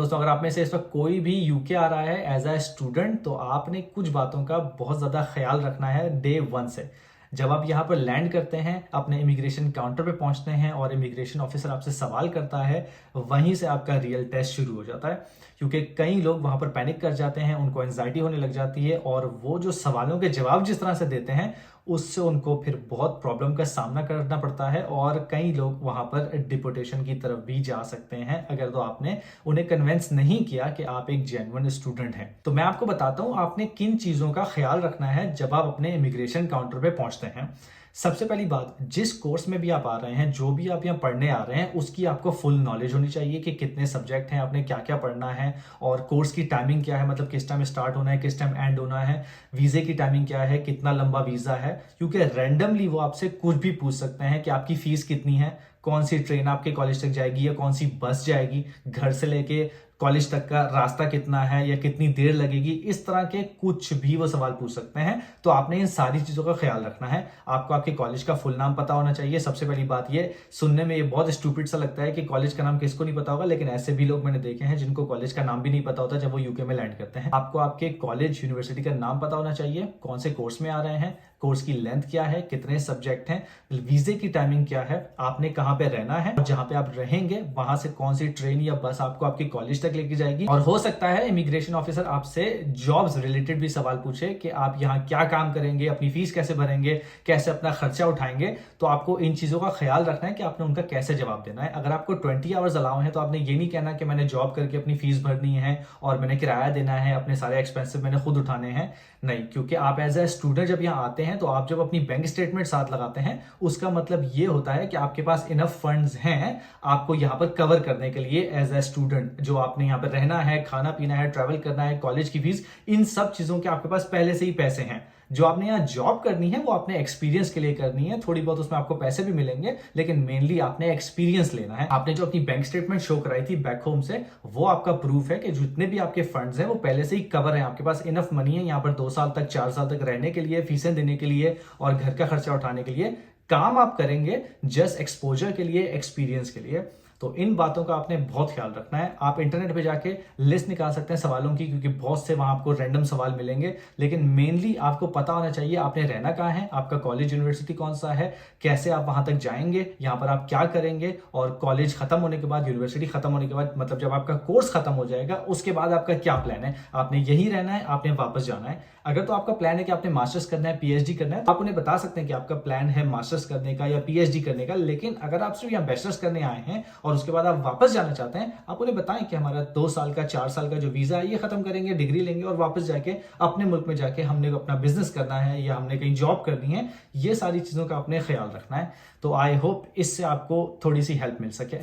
दोस्तों, अगर आप में से इस वक्त कोई भी यूके आ रहा है एज अ स्टूडेंट, तो आपने कुछ बातों का बहुत ज़्यादा ख्याल रखना है डे वन से। जब आप यहाँ पर लैंड करते हैं, अपने इमिग्रेशन काउंटर पे पहुंचते हैं और इमिग्रेशन ऑफिसर आपसे सवाल करता है, वहीं से आपका रियल टेस्ट शुरू हो जाता है। क्योंकि कई लोग वहां पर पैनिक कर जाते हैं, उनको एंजाइटी होने लग जाती है और वो जो सवालों के जवाब जिस तरह से देते हैं, उससे उनको फिर बहुत प्रॉब्लम का सामना करना पड़ता है और कई लोग वहां पर डिपोटेशन की तरफ भी जा सकते हैं, अगर तो आपने उन्हें कन्विंस नहीं किया कि आप एक जेन्युइन स्टूडेंट हैं। तो मैं आपको बताता हूं आपने किन चीजों का ख्याल रखना है जब आप अपने इमिग्रेशन काउंटर पे पहुंचते हैं। सबसे पहली बात, जिस कोर्स में भी आप आ रहे हैं, जो भी आप यहाँ पढ़ने आ रहे हैं, उसकी आपको फुल नॉलेज होनी चाहिए कि कितने सब्जेक्ट हैं, आपने क्या क्या पढ़ना है और कोर्स की टाइमिंग क्या है, मतलब किस टाइम स्टार्ट होना है, किस टाइम एंड होना है, वीजे की टाइमिंग क्या है, कितना लंबा वीजा है। क्योंकि रैंडमली वो आपसे कुछ भी पूछ सकते हैं कि आपकी फीस कितनी है, कौन सी ट्रेन आपके कॉलेज तक जाएगी या कौन सी बस जाएगी, घर से लेके कॉलेज तक का रास्ता कितना है या कितनी देर लगेगी, इस तरह के कुछ भी वो सवाल पूछ सकते हैं। तो आपने इन सारी चीजों का ख्याल रखना है। आपको आपके कॉलेज का फुल नाम पता होना चाहिए। सबसे पहली बात ये, सुनने में ये बहुत स्टूपिड सा लगता है कि कॉलेज का नाम किसको नहीं पता होगा, लेकिन ऐसे भी लोग मैंने देखे हैं जिनको कॉलेज का नाम भी नहीं पता होता जब वो यूके में लैंड करते हैं। आपको आपके कॉलेज यूनिवर्सिटी का नाम पता होना चाहिए, कौन से कोर्स में आ रहे हैं, कोर्स की लेंथ क्या है, कितने सब्जेक्ट हैं, वीजे की टाइमिंग क्या है, आपने कहां पे रहना है, और जहां पे आप रहेंगे वहां से कौन सी ट्रेन या बस आपको आपके कॉलेज तक लेके जाएगी। और हो सकता है इमिग्रेशन ऑफिसर आपसे जॉब्स रिलेटेड भी सवाल पूछे कि आप यहाँ क्या काम करेंगे, अपनी फीस कैसे भरेंगे, कैसे अपना खर्चा उठाएंगे। तो आपको इन चीजों का ख्याल रखना है कि आपने उनका कैसे जवाब देना है। अगर आपको 20 आवर्स अलाउ है तो आपने ये नहीं कहना कि मैंने जॉब करके अपनी फीस भरनी है और मैंने किराया देना है, अपने सारे एक्सपेंसिव मैंने खुद उठाने हैं। नहीं, क्योंकि आप एज ए स्टूडेंट जब यहाँ आते हैं तो आप जब अपनी बैंक स्टेटमेंट साथ लगाते हैं, उसका मतलब ये होता है कि आपके पास इनफ फंड्स हैं आपको यहाँ पर कवर करने के लिए एज ए स्टूडेंट। जो आपने यहाँ पर रहना है, खाना पीना है, ट्रैवल करना है, कॉलेज की फीस, इन सब चीजों के आपके पास पहले से ही पैसे हैं। जो आपने यहाँ जॉब करनी है वो आपने एक्सपीरियंस के लिए करनी है। थोड़ी बहुत उसमें आपको पैसे भी मिलेंगे, लेकिन मेनली आपने एक्सपीरियंस लेना है। आपने जो अपनी बैंक स्टेटमेंट शो कराई थी बैक होम से, वो आपका प्रूफ है कि जितने भी आपके फंड्स हैं वो पहले से ही कवर है। आपके पास इनफ मनी है यहाँ पर 2 साल तक, 4 साल तक रहने के लिए, फीसें देने के लिए और घर का खर्चा उठाने के लिए। काम आप करेंगे जस्ट एक्सपोजर के लिए, एक्सपीरियंस के लिए। तो इन बातों का आपने बहुत ख्याल रखना है। आप इंटरनेट पे जाके लिस्ट निकाल सकते हैं सवालों की, क्योंकि बहुत से वहां आपको रैंडम सवाल मिलेंगे, लेकिन मेनली आपको पता होना चाहिए आपने रहना कहाँ है, आपका कॉलेज यूनिवर्सिटी कौन सा है, कैसे आप वहां तक जाएंगे, यहाँ पर आप क्या करेंगे, और कॉलेज खत्म होने के बाद, यूनिवर्सिटी खत्म होने के बाद, मतलब जब आपका कोर्स खत्म हो जाएगा उसके बाद आपका क्या प्लान है। आपने यही रहना है, आपने वापस जाना है। अगर तो आपका प्लान है कि आपने मास्टर्स करना है, पीएचडी करना है, तो आप उन्हें बता सकते हैं कि आपका प्लान है मास्टर्स करने का या पीएचडी करने का। लेकिन अगर आप सिर्फ यहाँ बैचलर्स करने आए हैं और उसके बाद आप वापस जाना चाहते हैं, आप उन्हें बताएं कि हमारा 2 साल का, 4 साल का जो वीजा है ये खत्म करेंगे, डिग्री लेंगे और वापस जाके अपने मुल्क में जाके हमने अपना बिजनेस करना है या हमने कहीं जॉब करनी है। ये सारी चीजों का आपने ख्याल रखना है। तो आई होप इससे आपको थोड़ी सी हेल्प मिल सके।